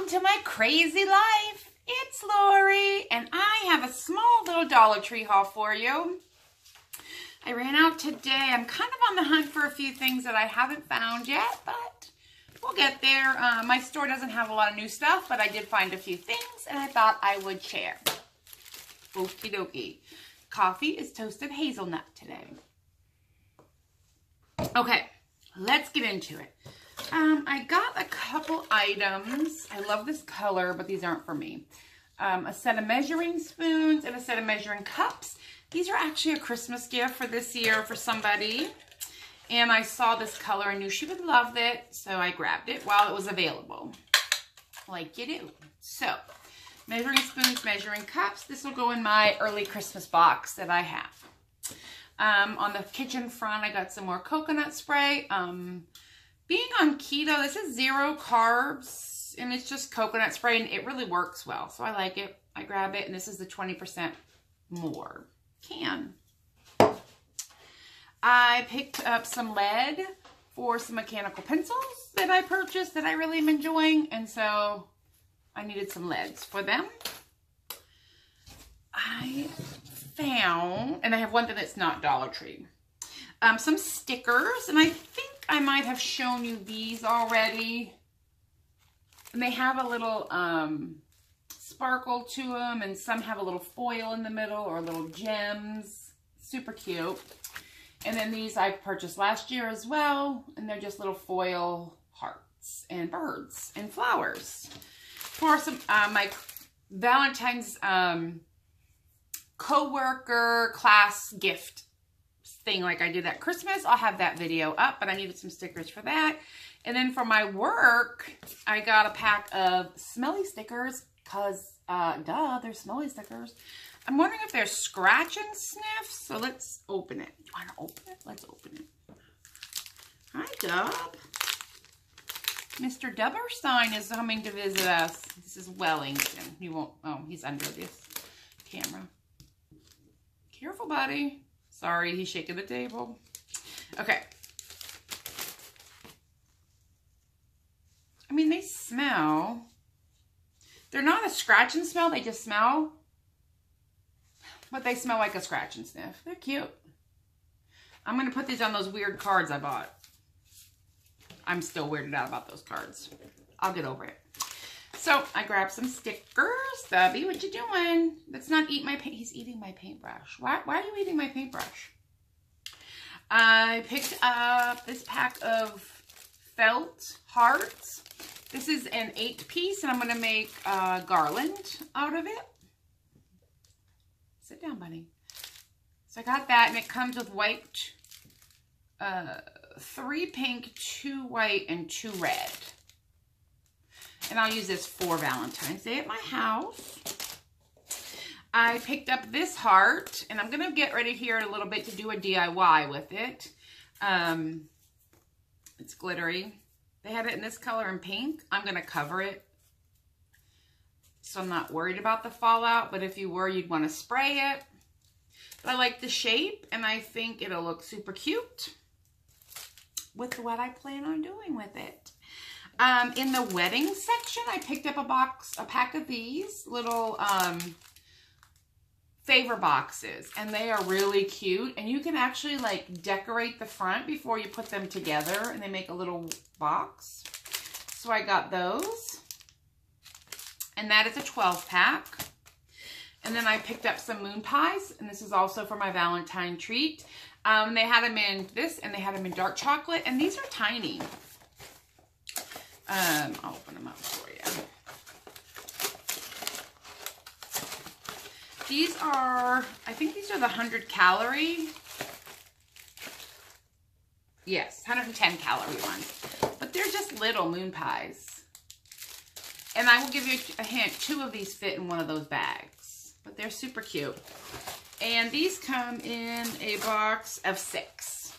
to my crazy life. It's Lori, and I have a small little Dollar Tree haul for you. I ran out today. I'm kind of on the hunt for a few things that I haven't found yet, but we'll get there. My store doesn't have a lot of new stuff, but I did find a few things, and I thought I would share. Okie dokie. Coffee is toasted hazelnut today. Okay, let's get into it. I got a couple items. I love this color, but these aren't for me. A set of measuring spoons and a set of measuring cups. These are actually a Christmas gift for this year for somebody. And I saw this color and knew she would love it, so I grabbed it while it was available. Like you do. So, measuring spoons, measuring cups. This will go in my early Christmas box that I have. On the kitchen front, I got some more coconut spray. Being on keto, this is 0 carbs, and it's just coconut spray, and it really works well. So I like it. I grab it, and this is the 20% more can. I picked up some lead for some mechanical pencils that I purchased that I really am enjoying, and so I needed some leads for them. I found, and I have one thing that's not Dollar Tree, some stickers, and I think I might have shown you these already. And they have a little sparkle to them, and some have a little foil in the middle or little gems. Super cute. And then these I purchased last year as well, and they're just little foil hearts and birds and flowers. For some my Valentine's co-worker class gift thing like I did at Christmas. I'll have that video up, but I needed some stickers for that. And then for my work, I got a pack of smelly stickers because, duh, they're smelly stickers. I'm wondering if they're scratch and sniff, so let's open it. You want to open it? Let's open it. Hi, Dub. Mr. Dubberstein is coming to visit us. This is Wellington. He won't, oh, he's under this camera. Careful, buddy. Sorry, he's shaking the table. Okay. I mean, they smell. They're not a scratch and smell. They just smell. But they smell like a scratch and sniff. They're cute. I'm going to put these on those weird cards I bought. I'm still weirded out about those cards. I'll get over it. So, I grabbed some stickers. Stubby, what you doing? Let's not eat my paint. He's eating my paintbrush. Why are you eating my paintbrush? I picked up this pack of felt hearts. This is an 8-piece, and I'm going to make a garland out of it. Sit down, buddy. So, I got that, and it comes with white, 3 pink, 2 white, and 2 red. And I'll use this for Valentine's Day at my house. I picked up this heart, and I'm going to get ready here in a little bit to do a DIY with it. It's glittery. They had it in this color and pink. I'm going to cover it, so I'm not worried about the fallout. But if you were, you'd want to spray it. But I like the shape, and I think it'll look super cute with what I plan on doing with it. In the wedding section, I picked up a pack of these little favor boxes, and they are really cute, and you can actually like decorate the front before you put them together, and they make a little box. So I got those, and that is a 12-pack. And then I picked up some moon pies, and this is also for my Valentine treat. They had them in this, and they had them in dark chocolate, and these are tiny. I'll open them up for you. These are, I think these are the 100-calorie. Yes, 110-calorie ones. But they're just little moon pies. And I will give you a hint, 2 of these fit in one of those bags. But they're super cute. And these come in a box of 6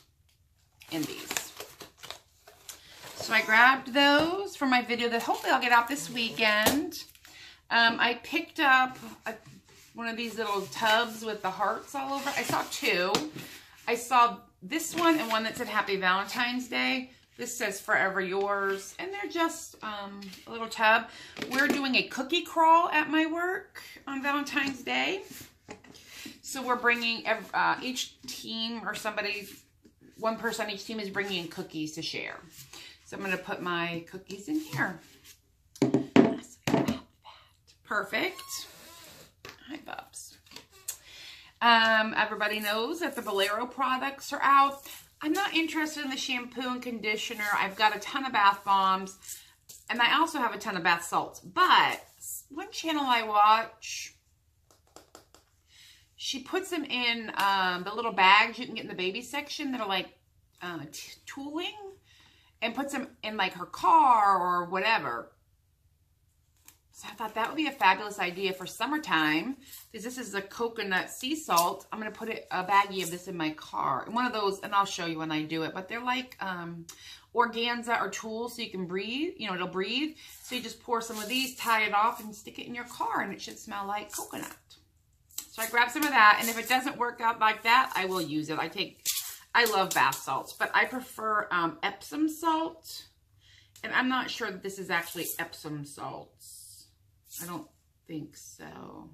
in these. So I grabbed those for my video that hopefully I'll get out this weekend. I picked up one of these little tubs with the hearts all over. I saw 2. I saw this one and one that said Happy Valentine's Day. This says Forever Yours, and they're just a little tub. We're doing a cookie crawl at my work on Valentine's Day. So we're bringing, each team or somebody, one person on each team is bringing cookies to share. So I'm going to put my cookies in here. Perfect. Hi, Bubs. Everybody knows that the Bolero products are out. I'm not interested in the shampoo and conditioner. I've got a ton of bath bombs, and I also have a ton of bath salts. But one channel I watch, she puts them in the little bags you can get in the baby section that are like tooling, and puts them in like her car or whatever. So I thought that would be a fabulous idea for summertime, because this is a coconut sea salt. I'm going to put a baggie of this in my car. And one of those, and I'll show you when I do it, but they're like organza or tulle, so you can breathe. You know, it'll breathe. So you just pour some of these, tie it off, and stick it in your car, and it should smell like coconut. So I grabbed some of that, and if it doesn't work out like that, I will use it. I love bath salts, but I prefer Epsom salt. And I'm not sure that this is actually Epsom salts. I don't think so.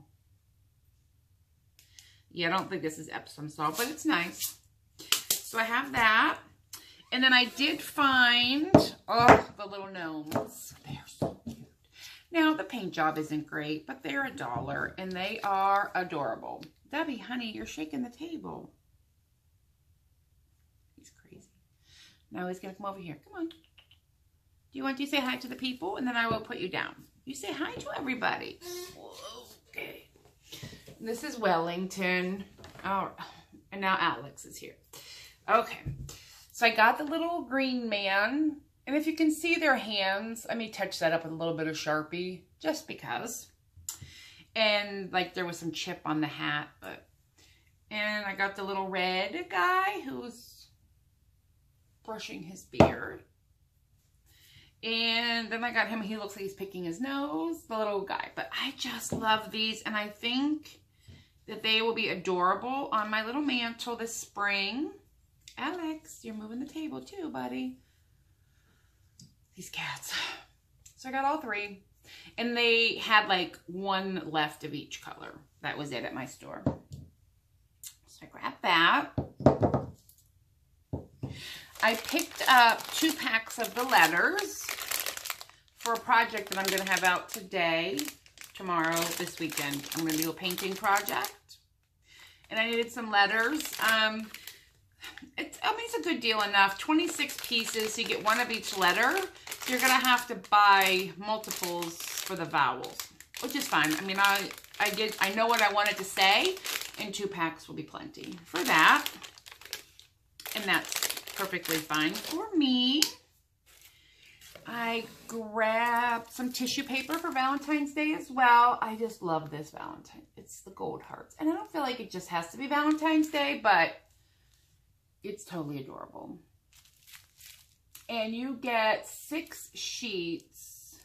Yeah, I don't think this is Epsom salt, but it's nice. So I have that. And then I did find, oh, the little gnomes. They're so cute. Now, the paint job isn't great, but they're $1, and they are adorable. Debbie, honey, you're shaking the table. He's crazy. Now he's going to come over here. Come on. Do you want to say hi to the people? And then I will put you down. You say hi to everybody. Okay. This is Wellington. Oh, and now Alex is here. Okay. So I got the little green man. And if you can see their hands, I may touch that up with a little bit of Sharpie, just because. And like there was some chip on the hat, but. And I got the little red guy who's brushing his beard. And then I got him, he looks like he's picking his nose, the little guy. But I just love these, and I think that they will be adorable on my little mantle this spring. Alex, you're moving the table too, buddy. These cats. So I got all 3. And they had like 1 left of each color. That was it at my store. So I grabbed that. I picked up 2 packs of the letters for a project that I'm going to have out today, tomorrow, this weekend. I'm going to do a painting project. And I needed some letters. It's a good deal enough. 26 pieces, so you get 1 of each letter. So you're going to have to buy multiples for the vowels, which is fine. I mean, I know what I wanted to say, and 2 packs will be plenty for that. And that's perfectly fine for me. I grabbed some tissue paper for Valentine's Day as well. I just love this Valentine. It's the gold hearts. And I don't feel like it just has to be Valentine's Day, but it's totally adorable. And you get 6 sheets.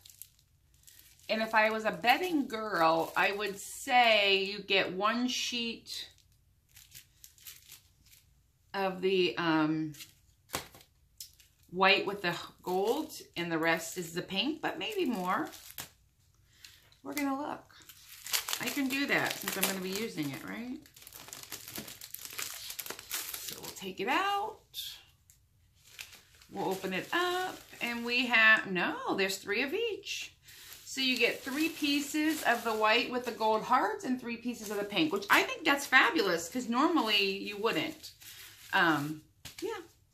And if I was a betting girl, I would say you get 1 sheet of the white with the gold, and the rest is the pink, but maybe more. We're going to look. I can do that since I'm going to be using it, right? So we'll take it out. We'll open it up, and we have, no, there's 3 of each. So you get 3 pieces of the white with the gold hearts and 3 pieces of the pink, which I think that's fabulous because normally you wouldn't. Yeah.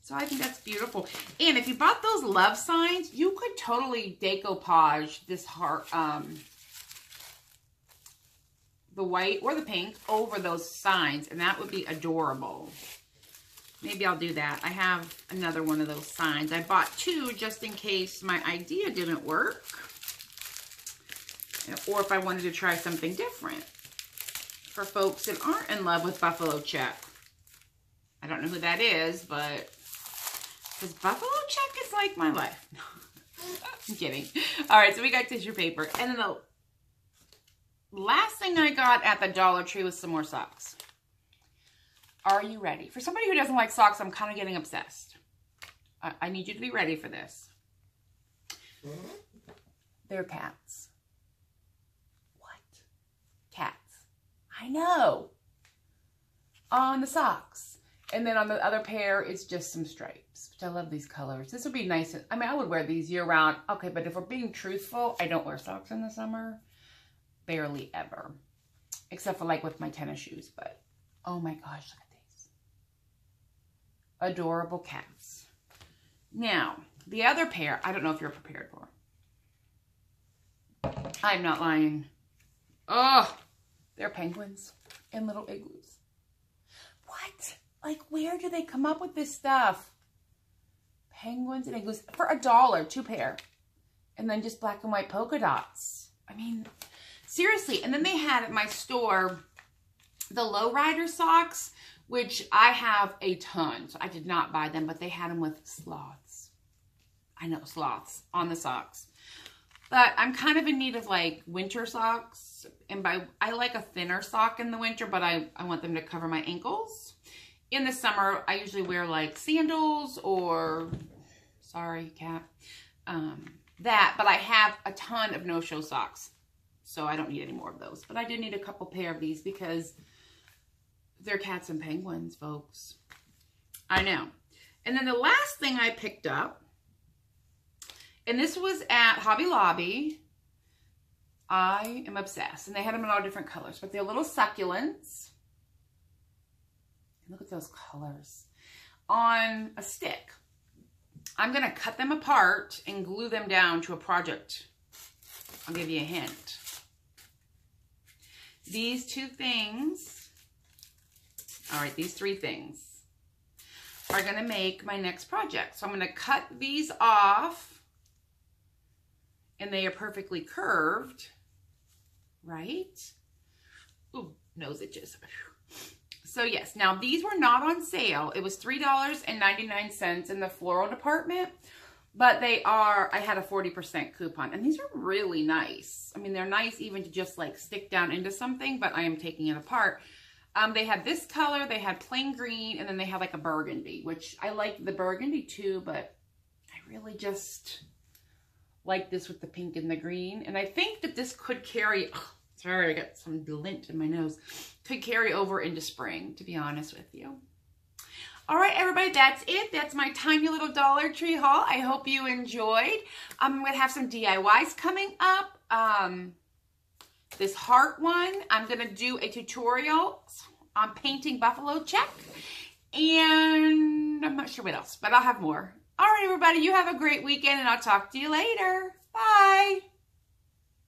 So I think that's beautiful. And if you bought those love signs, you could totally decoupage this heart, the white or the pink over those signs, and that would be adorable. Maybe I'll do that. I have another one of those signs. I bought 2 just in case my idea didn't work, or if I wanted to try something different for folks that aren't in love with buffalo check. I don't know who that is, but because buffalo check is like my life. I'm kidding. All right, so we got tissue paper. And then the last thing I got at the Dollar Tree was some more socks. Are you ready? For somebody who doesn't like socks, I'm kind of getting obsessed. I need you to be ready for this. They're cats. What? Cats. I know. On the socks. And then on the other pair, it's just some stripes. Which I love these colors. This would be nice. I mean, I would wear these year round. Okay, but if we're being truthful, I don't wear socks in the summer. Barely ever. Except for like with my tennis shoes. But, oh my gosh, look at these. Adorable cats. Now, the other pair, I don't know if you're prepared for. I'm not lying. Oh, they're penguins and little igloos. What? Like, where do they come up with this stuff? Penguins and igloos for $1, 2 pair. And then just black and white polka dots. I mean, seriously. And then they had at my store the lowrider socks, which I have a ton. So I did not buy them, but they had them with sloths. I know, sloths on the socks. But I'm kind of in need of like winter socks. And I like a thinner sock in the winter, but I want them to cover my ankles. In the summer, I usually wear like sandals or, sorry, cat, that. But I have a ton of no-show socks. So I don't need any more of those. But I do need a couple pair of these because they're cats and penguins, folks. I know. And then the last thing I picked up, and this was at Hobby Lobby. I am obsessed. And they had them in all different colors. But they're little succulents. Look at those colors. On a stick. I'm going to cut them apart and glue them down to a project. I'll give you a hint. These 2 things, all right, these 3 things are going to make my next project. So I'm going to cut these off. And they are perfectly curved, right? Ooh, nose itches. So yes, now these were not on sale. It was $3.99 in the floral department, but they are, I had a 40% coupon. And these are really nice. I mean, they're nice even to just like stick down into something, but I am taking it apart. They had this color, they had plain green, and then they had like a burgundy, which I like the burgundy too, but I really just like this with the pink and the green. And I think that this could carry, oh, sorry, I got some lint in my nose, could carry over into spring, to be honest with you. All right, everybody, that's it. That's my tiny little Dollar Tree haul. I hope you enjoyed. I'm going to have some DIYs coming up. This heart one, I'm going to do a tutorial on painting buffalo check. And I'm not sure what else, but I'll have more. All right, everybody, you have a great weekend, and I'll talk to you later. Bye.